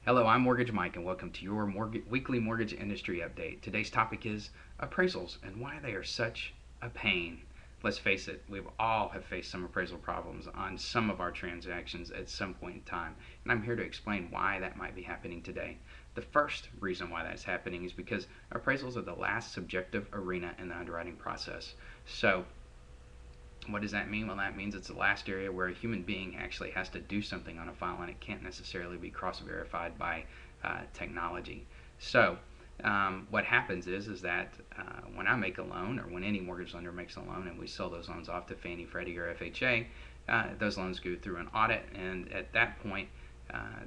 Hello, I'm Mortgage Mike, and welcome to your weekly mortgage industry update. Today's topic is appraisals and why they are such a pain. Let's face it, we've all have faced some appraisal problems on some of our transactions at some point in time, and I'm here to explain why that might be happening today. The first reason why that's happening is because appraisals are the last subjective arena in the underwriting process. So what does that mean? Well, that means it's the last area where a human being actually has to do something on a file, and it can't necessarily be cross-verified by technology. So what happens is that when I make a loan, or when any mortgage lender makes a loan and we sell those loans off to Fannie, Freddie, or FHA, those loans go through an audit, and at that point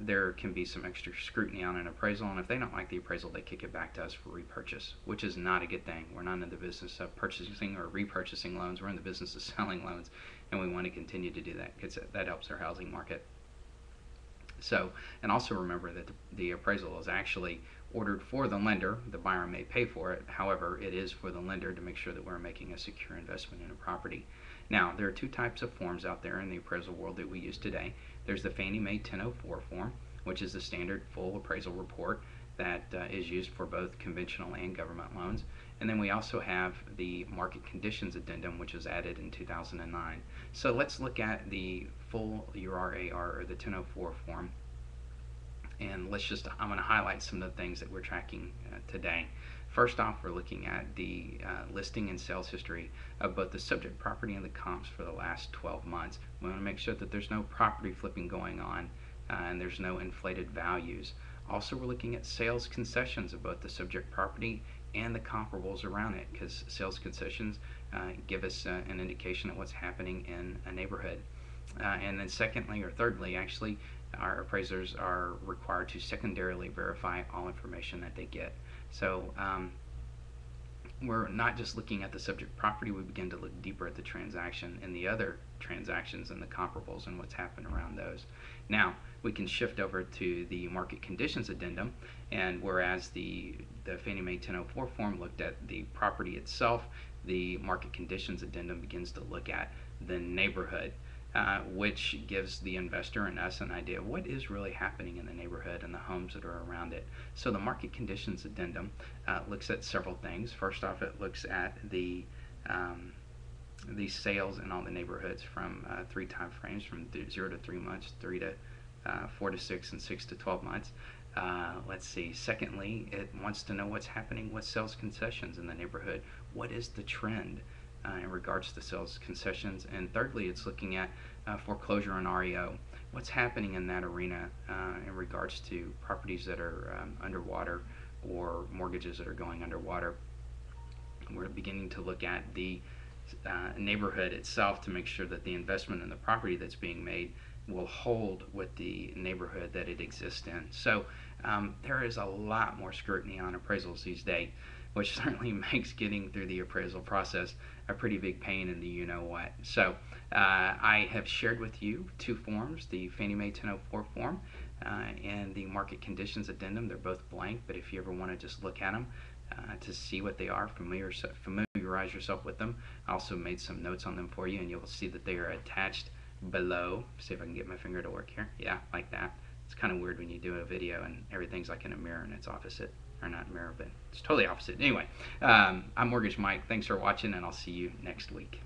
there can be some extra scrutiny on an appraisal, and if they don't like the appraisal, they kick it back to us for repurchase, which is not a good thing. We're not in the business of purchasing or repurchasing loans. We're in the business of selling loans, and we want to continue to do that because that helps our housing market. So, and also remember that the appraisal is actually ordered for the lender. The buyer may pay for it. However, it is for the lender to make sure that we're making a secure investment in a property. Now, there are two types of forms out there in the appraisal world that we use today. There's the Fannie Mae 1004 form, which is the standard full appraisal report that is used for both conventional and government loans. And then we also have the market conditions addendum, which was added in 2009. So let's look at the full URAR, or the 1004 form. And I'm going to highlight some of the things that we're tracking today. First off, we're looking at the listing and sales history of both the subject property and the comps for the last 12 months. We want to make sure that there's no property flipping going on and there's no inflated values. Also, we're looking at sales concessions of both the subject property and the comparables around it, because sales concessions give us an indication of what's happening in a neighborhood. And then secondly, or thirdly actually, our appraisers are required to secondarily verify all information that they get. So we're not just looking at the subject property, we begin to look deeper at the transaction and the other transactions and the comparables and what's happened around those. Now, we can shift over to the market conditions addendum, and whereas the Fannie Mae 1004 form looked at the property itself, the market conditions addendum begins to look at the neighborhood. Which gives the investor and us an idea of what is really happening in the neighborhood and the homes that are around it. So the market conditions addendum looks at several things. First off, it looks at the sales in all the neighborhoods from 3 time frames, from 0 to 3 months, 3 to 4 to 6, and 6 to 12 months. Let's see. Secondly, it wants to know what's happening with sales concessions in the neighborhood. What is the trend in regards to sales concessions? And thirdly, it's looking at foreclosure and REO. What's happening in that arena in regards to properties that are underwater, or mortgages that are going underwater. We're beginning to look at the neighborhood itself to make sure that the investment in the property that's being made will hold with the neighborhood that it exists in. So there is a lot more scrutiny on appraisals these days, which certainly makes getting through the appraisal process a pretty big pain in the you-know-what. So I have shared with you two forms, the Fannie Mae 1004 form and the market conditions addendum. They're both blank, but if you ever want to just look at them to see what they are, familiarize yourself with them. I also made some notes on them for you, and you'll see that they are attached below. See if I can get my finger to work here. Yeah, like that. It's kind of weird when you do a video and everything's like in a mirror and it's opposite. Or not mirror, but it's totally opposite. Anyway, I'm Mortgage Mike. Thanks for watching, and I'll see you next week.